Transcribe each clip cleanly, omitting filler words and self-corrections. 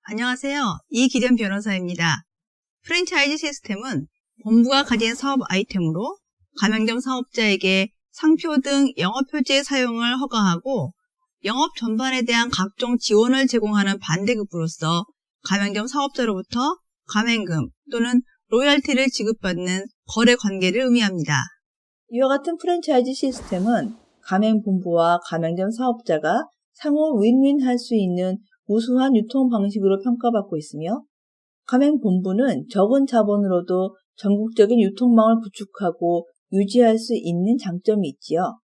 안녕하세요. 이기련 변호사입니다. 프랜차이즈 시스템은 본부가 가진 사업 아이템으로 가맹점 사업자에게 상표 등 영업표지의 사용을 허가하고 영업 전반에 대한 각종 지원을 제공하는 반대급부로서 가맹점 사업자로부터 가맹금 또는 로열티를 지급받는 거래 관계를 의미합니다. 이와 같은 프랜차이즈 시스템은 가맹본부와 가맹점 사업자가 상호 윈윈할 수 있는 우수한 유통 방식으로 평가받고 있으며, 가맹본부는 적은 자본으로도 전국적인 유통망을 구축하고 유지할 수 있는 장점이 있지요.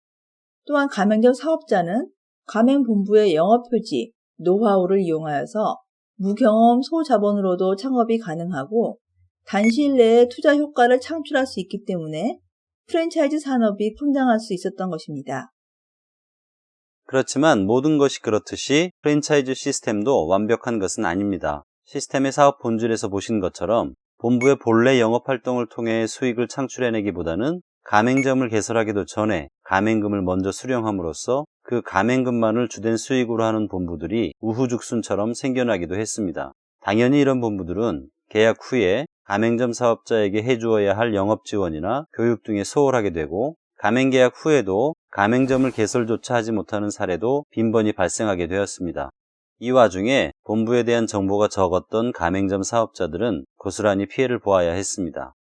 또한 가맹점 사업자는 가맹본부의 영업표지, 노하우를 이용하여서 무경험 소자본으로도 창업이 가능하고 단시일 내에 투자 효과를 창출할 수 있기 때문에 프랜차이즈 산업이 성장할 수 있었던 것입니다. 그렇지만 모든 것이 그렇듯이 프랜차이즈 시스템도 완벽한 것은 아닙니다. 시스템의 사업 본질에서 보신 것처럼 본부의 본래 영업활동을 통해 수익을 창출해내기보다는 가맹점을 개설하기도 전에 가맹금을 먼저 수령함으로써 그 가맹금만을 주된 수익으로 하는 본부들이 우후죽순처럼 생겨나기도 했습니다. 당연히 이런 본부들은 계약 후에 가맹점 사업자에게 해주어야 할 영업지원이나 교육 등에 소홀하게 되고, 가맹계약 후에도 가맹점을 개설조차 하지 못하는 사례도 빈번히 발생하게 되었습니다. 이 와중에 본부에 대한 정보가 적었던 가맹점 사업자들은 고스란히 피해를 보아야 했습니다.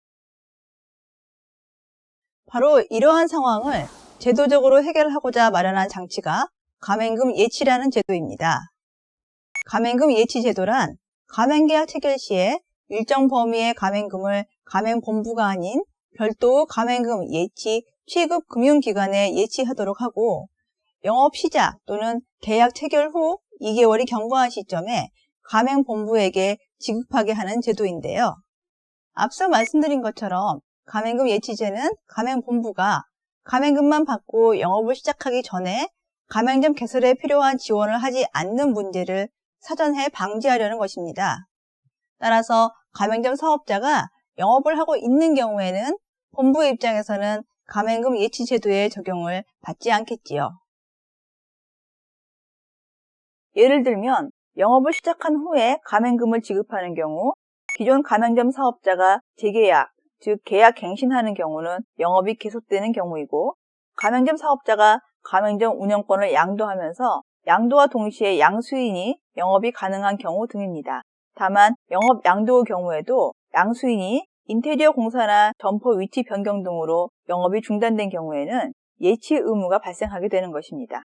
바로 이러한 상황을 제도적으로 해결하고자 마련한 장치가 가맹금 예치라는 제도입니다. 가맹금 예치 제도란 가맹계약 체결 시에 일정 범위의 가맹금을 가맹본부가 아닌 별도 가맹금 예치 취급 금융기관에 예치하도록 하고, 영업 시작 또는 계약 체결 후 2개월이 경과한 시점에 가맹본부에게 지급하게 하는 제도인데요. 앞서 말씀드린 것처럼 가맹금 예치제는 가맹본부가 가맹금만 받고 영업을 시작하기 전에 가맹점 개설에 필요한 지원을 하지 않는 문제를 사전에 방지하려는 것입니다. 따라서 가맹점 사업자가 영업을 하고 있는 경우에는 본부의 입장에서는 가맹금 예치 제도의 적용을 받지 않겠지요. 예를 들면 영업을 시작한 후에 가맹금을 지급하는 경우, 기존 가맹점 사업자가 재계약, 즉 계약 갱신하는 경우는 영업이 계속되는 경우이고, 가맹점 사업자가 가맹점 운영권을 양도하면서 양도와 동시에 양수인이 영업이 가능한 경우 등입니다. 다만 영업 양도의 경우에도 양수인이 인테리어 공사나 점포 위치 변경 등으로 영업이 중단된 경우에는 예치 의무가 발생하게 되는 것입니다.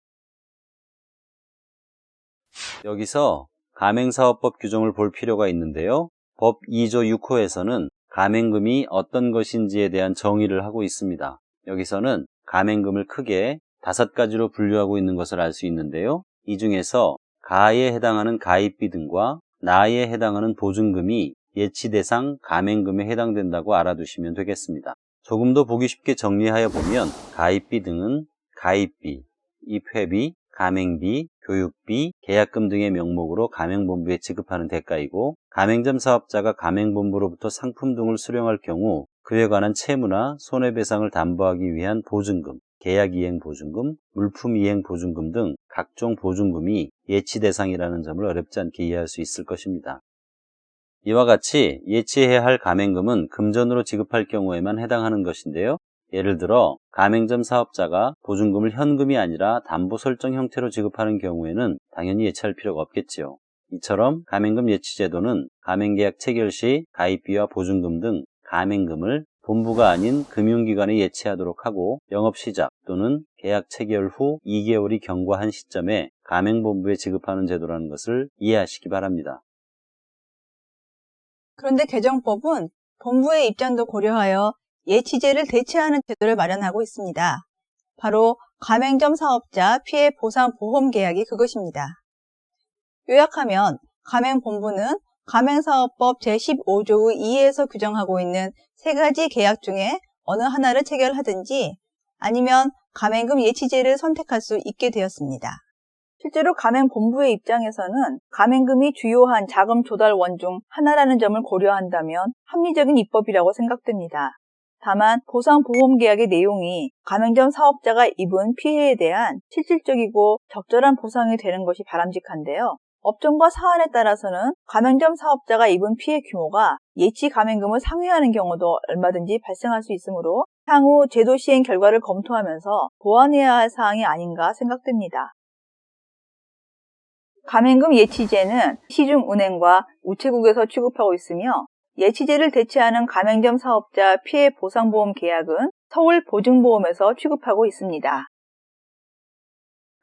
여기서 가맹사업법 규정을 볼 필요가 있는데요. 법 2조 6호에서는 가맹금이 어떤 것인지에 대한 정의를 하고 있습니다. 여기서는 가맹금을 크게 5가지로 분류하고 있는 것을 알 수 있는데요. 이 중에서 가에 해당하는 가입비 등과 나에 해당하는 보증금이 예치 대상 가맹금에 해당된다고 알아두시면 되겠습니다. 조금 더 보기 쉽게 정리하여 보면, 가입비 등은 가입비, 입회비, 가맹비, 교육비, 계약금 등의 명목으로 가맹본부에 지급하는 대가이고, 가맹점 사업자가 가맹본부로부터 상품 등을 수령할 경우 그에 관한 채무나 손해배상을 담보하기 위한 보증금, 계약이행보증금, 물품이행보증금 등 각종 보증금이 예치 대상이라는 점을 어렵지 않게 이해할 수 있을 것입니다. 이와 같이 예치해야 할 가맹금은 금전으로 지급할 경우에만 해당하는 것인데요. 예를 들어 가맹점 사업자가 보증금을 현금이 아니라 담보 설정 형태로 지급하는 경우에는 당연히 예치할 필요가 없겠지요. 이처럼 가맹금 예치제도는 가맹계약 체결 시 가입비와 보증금 등 가맹금을 본부가 아닌 금융기관에 예치하도록 하고, 영업시작 또는 계약 체결 후 2개월이 경과한 시점에 가맹본부에 지급하는 제도라는 것을 이해하시기 바랍니다. 그런데 개정법은 본부의 입장도 고려하여 예치제를 대체하는 제도를 마련하고 있습니다. 바로 가맹점 사업자 피해 보상 보험 계약이 그것입니다. 요약하면 가맹본부는 가맹사업법 제15조의 2에서 규정하고 있는 3가지 계약 중에 어느 하나를 체결하든지 아니면 가맹금 예치제를 선택할 수 있게 되었습니다. 실제로 가맹본부의 입장에서는 가맹금이 주요한 자금 조달원 중 하나라는 점을 고려한다면 합리적인 입법이라고 생각됩니다. 다만 보상보험계약의 내용이 가맹점 사업자가 입은 피해에 대한 실질적이고 적절한 보상이 되는 것이 바람직한데요. 업종과 사안에 따라서는 가맹점 사업자가 입은 피해 규모가 예치 가맹금을 상회하는 경우도 얼마든지 발생할 수 있으므로 향후 제도 시행 결과를 검토하면서 보완해야 할 사항이 아닌가 생각됩니다. 가맹금 예치제는 시중은행과 우체국에서 취급하고 있으며 예치제를 대체하는 가맹점 사업자 피해 보상보험 계약은 서울보증보험에서 취급하고 있습니다.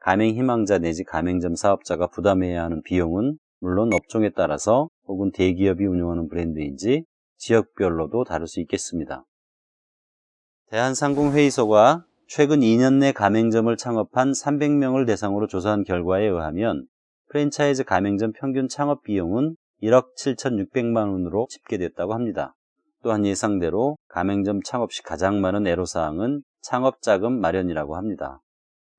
가맹 희망자 내지 가맹점 사업자가 부담해야 하는 비용은 물론 업종에 따라서 혹은 대기업이 운영하는 브랜드인지 지역별로도 다를 수 있겠습니다. 대한상공회의소가 최근 2년 내 가맹점을 창업한 300명을 대상으로 조사한 결과에 의하면 프랜차이즈 가맹점 평균 창업 비용은 1억 7,600만 원으로 집계됐다고 합니다. 또한 예상대로 가맹점 창업 시 가장 많은 애로사항은 창업자금 마련이라고 합니다.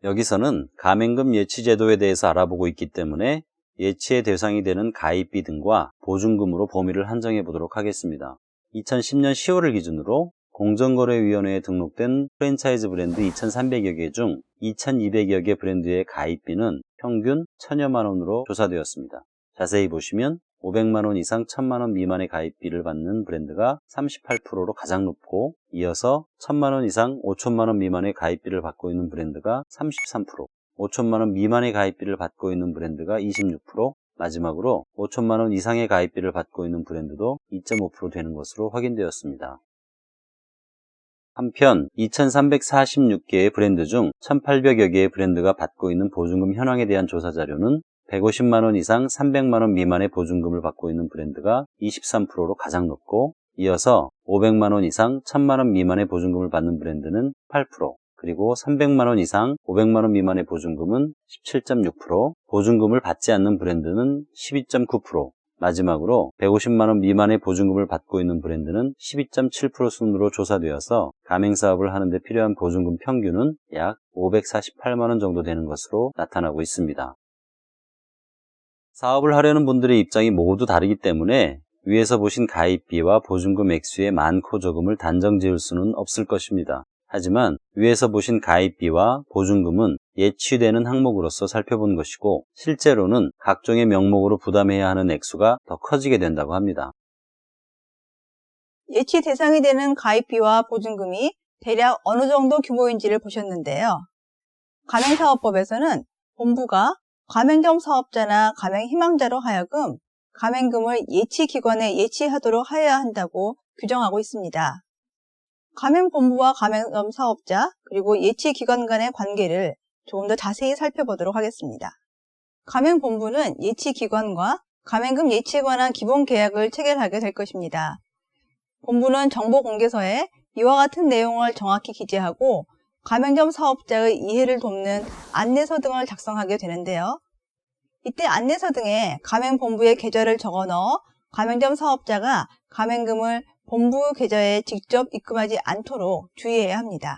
여기서는 가맹금 예치 제도에 대해서 알아보고 있기 때문에 예치의 대상이 되는 가입비 등과 보증금으로 범위를 한정해 보도록 하겠습니다. 2010년 10월을 기준으로 공정거래위원회에 등록된 프랜차이즈 브랜드 2,300여 개 중 2,200여 개 브랜드의 가입비는 평균 1,000여만 원으로 조사되었습니다. 자세히 보시면 500만 원 이상 1,000만 원 미만의 가입비를 받는 브랜드가 38%로 가장 높고 이어서 1,000만 원 이상 5천만 원 미만의 가입비를 받고 있는 브랜드가 33%, 5천만 원 미만의 가입비를 받고 있는 브랜드가 26%, 마지막으로 5천만 원 이상의 가입비를 받고 있는 브랜드도 2.5% 되는 것으로 확인되었습니다. 한편 2,346개의 브랜드 중 1,800여 개의 브랜드가 받고 있는 보증금 현황에 대한 조사 자료는 150만 원 이상 300만 원 미만의 보증금을 받고 있는 브랜드가 23%로 가장 높고 이어서 500만 원 이상 1,000만 원 미만의 보증금을 받는 브랜드는 8%, 그리고 300만 원 이상 500만 원 미만의 보증금은 17.6%, 보증금을 받지 않는 브랜드는 12.9%, 마지막으로 150만 원 미만의 보증금을 받고 있는 브랜드는 12.7% 순으로 조사되어서 가맹사업을 하는 데 필요한 보증금 평균은 약 548만 원 정도 되는 것으로 나타나고 있습니다. 사업을 하려는 분들의 입장이 모두 다르기 때문에 위에서 보신 가입비와 보증금 액수의 많고 적음을 단정 지을 수는 없을 것입니다. 하지만 위에서 보신 가입비와 보증금은 예치되는 항목으로서 살펴본 것이고 실제로는 각종의 명목으로 부담해야 하는 액수가 더 커지게 된다고 합니다. 예치 대상이 되는 가입비와 보증금이 대략 어느 정도 규모인지를 보셨는데요. 가맹사업법에서는 본부가 가맹점 사업자나 가맹 희망자로 하여금 가맹금을 예치기관에 예치하도록 하여야 한다고 규정하고 있습니다. 가맹본부와 가맹점 사업자 그리고 예치기관 간의 관계를 조금 더 자세히 살펴보도록 하겠습니다. 가맹본부는 예치기관과 가맹금 예치에 관한 기본 계약을 체결하게 될 것입니다. 본부는 정보공개서에 이와 같은 내용을 정확히 기재하고 가맹점 사업자의 이해를 돕는 안내서 등을 작성하게 되는데요. 이때 안내서 등에 가맹본부의 계좌를 적어 넣어 가맹점 사업자가 가맹금을 본부 계좌에 직접 입금하지 않도록 주의해야 합니다.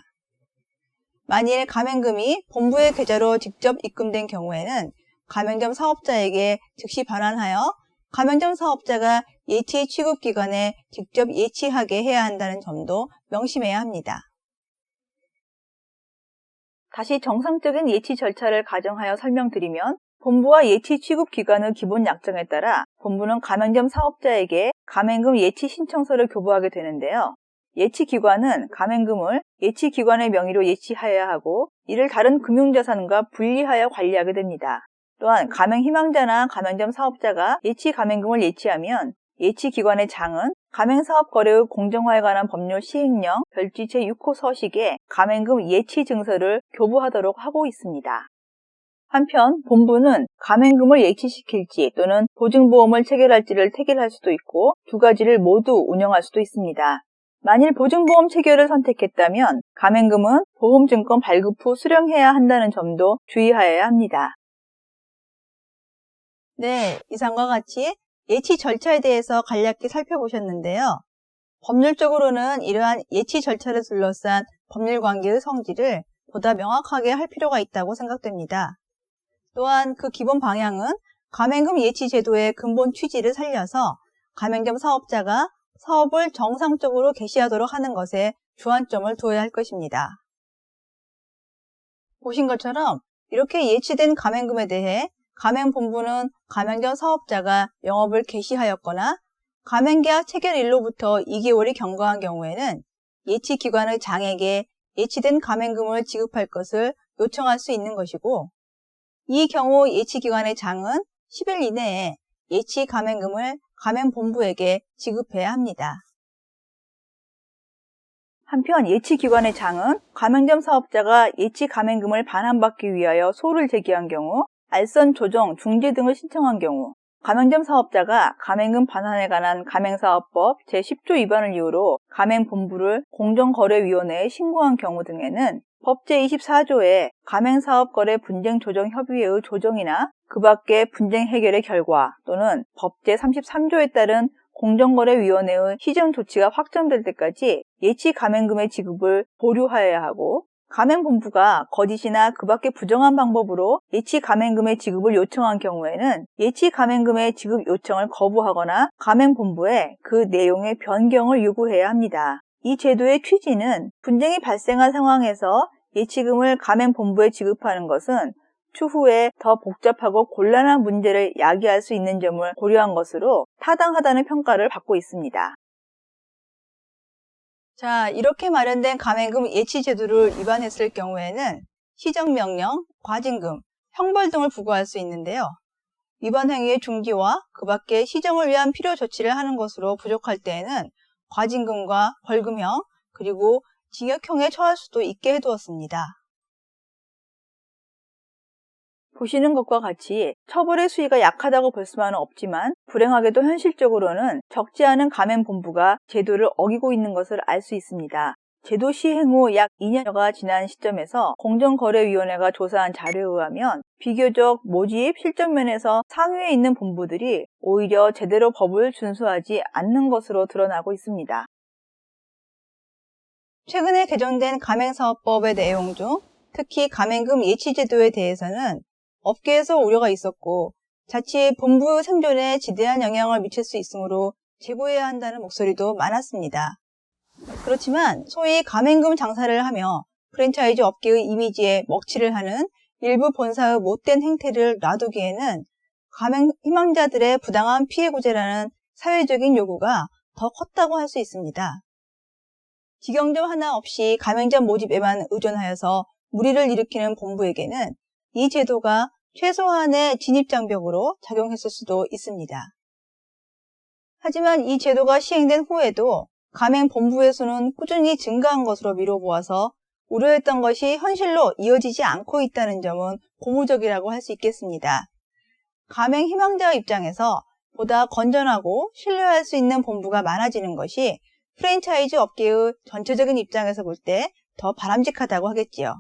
만일 가맹금이 본부의 계좌로 직접 입금된 경우에는 가맹점 사업자에게 즉시 반환하여 가맹점 사업자가 예치 취급기관에 직접 예치하게 해야 한다는 점도 명심해야 합니다. 다시 정상적인 예치 절차를 가정하여 설명드리면 본부와 예치 취급기관의 기본 약정에 따라 본부는 가맹점 사업자에게 가맹금 예치 신청서를 교부하게 되는데요. 예치기관은 가맹금을 예치기관의 명의로 예치하여야 하고 이를 다른 금융자산과 분리하여 관리하게 됩니다. 또한 가맹희망자나 가맹점 사업자가 예치 가맹금을 예치하면 예치기관의 장은 가맹사업거래의 공정화에 관한 법률 시행령 별지 제6호 서식에 가맹금 예치 증서를 교부하도록 하고 있습니다. 한편 본부는 가맹금을 예치시킬지 또는 보증보험을 체결할지를 택일할 수도 있고 두 가지를 모두 운영할 수도 있습니다. 만일 보증보험 체결을 선택했다면 가맹금은 보험증권 발급 후 수령해야 한다는 점도 주의하여야 합니다. 네, 이상과 같이 예치 절차에 대해서 간략히 살펴보셨는데요. 법률적으로는 이러한 예치 절차를 둘러싼 법률 관계의 성질을 보다 명확하게 할 필요가 있다고 생각됩니다. 또한 그 기본 방향은 가맹금 예치 제도의 근본 취지를 살려서 가맹점 사업자가 사업을 정상적으로 개시하도록 하는 것에 주안점을 두어야 할 것입니다. 보신 것처럼 이렇게 예치된 가맹금에 대해 가맹본부는 가맹점 사업자가 영업을 개시하였거나 가맹계약 체결일로부터 2개월이 경과한 경우에는 예치기관의 장에게 예치된 가맹금을 지급할 것을 요청할 수 있는 것이고, 이 경우 예치기관의 장은 10일 이내에 예치 가맹금을 가맹본부에게 지급해야 합니다. 한편 예치기관의 장은 가맹점 사업자가 예치 가맹금을 반환받기 위하여 소를 제기한 경우, 알선 조정, 중재 등을 신청한 경우, 가맹점 사업자가 가맹금 반환에 관한 가맹사업법 제10조 위반을 이유로 가맹본부를 공정거래위원회에 신고한 경우 등에는 법 제24조의 가맹사업거래 분쟁조정협의회의 조정이나 그 밖의 분쟁 해결의 결과 또는 법 제33조에 따른 공정거래위원회의 시정 조치가 확정될 때까지 예치 가맹금의 지급을 보류하여야 하고, 가맹본부가 거짓이나 그 밖의 부정한 방법으로 예치 가맹금의 지급을 요청한 경우에는 예치 가맹금의 지급 요청을 거부하거나 가맹본부에 그 내용의 변경을 요구해야 합니다. 이 제도의 취지는 분쟁이 발생한 상황에서 예치금을 가맹본부에 지급하는 것은 추후에 더 복잡하고 곤란한 문제를 야기할 수 있는 점을 고려한 것으로 타당하다는 평가를 받고 있습니다. 자, 이렇게 마련된 가맹금 예치 제도를 위반했을 경우에는 시정명령, 과징금, 형벌 등을 부과할 수 있는데요. 위반 행위의 중지와 그 밖의 시정을 위한 필요 조치를 하는 것으로 부족할 때에는 과징금과 벌금형, 그리고 징역형에 처할 수도 있게 해두었습니다. 보시는 것과 같이 처벌의 수위가 약하다고 볼 수만은 없지만, 불행하게도 현실적으로는 적지 않은 가맹본부가 제도를 어기고 있는 것을 알 수 있습니다. 제도 시행 후 약 2년여가 지난 시점에서 공정거래위원회가 조사한 자료에 의하면 비교적 모집 실적 면에서 상위에 있는 본부들이 오히려 제대로 법을 준수하지 않는 것으로 드러나고 있습니다. 최근에 개정된 가맹사업법의 내용 중 특히 가맹금 예치제도에 대해서는 업계에서 우려가 있었고, 자칫 본부 생존에 지대한 영향을 미칠 수 있으므로 제고해야 한다는 목소리도 많았습니다. 그렇지만 소위 가맹금 장사를 하며 프랜차이즈 업계의 이미지에 먹칠을 하는 일부 본사의 못된 행태를 놔두기에는 가맹 희망자들의 부당한 피해 구제라는 사회적인 요구가 더 컸다고 할 수 있습니다. 직영점 하나 없이 가맹점 모집에만 의존하여서 무리를 일으키는 본부에게는 이 제도가 최소한의 진입장벽으로 작용했을 수도 있습니다. 하지만 이 제도가 시행된 후에도 가맹본부의 수는 꾸준히 증가한 것으로 미뤄보아서 우려했던 것이 현실로 이어지지 않고 있다는 점은 고무적이라고 할 수 있겠습니다. 가맹 희망자 입장에서 보다 건전하고 신뢰할 수 있는 본부가 많아지는 것이 프랜차이즈 업계의 전체적인 입장에서 볼 때 더 바람직하다고 하겠지요.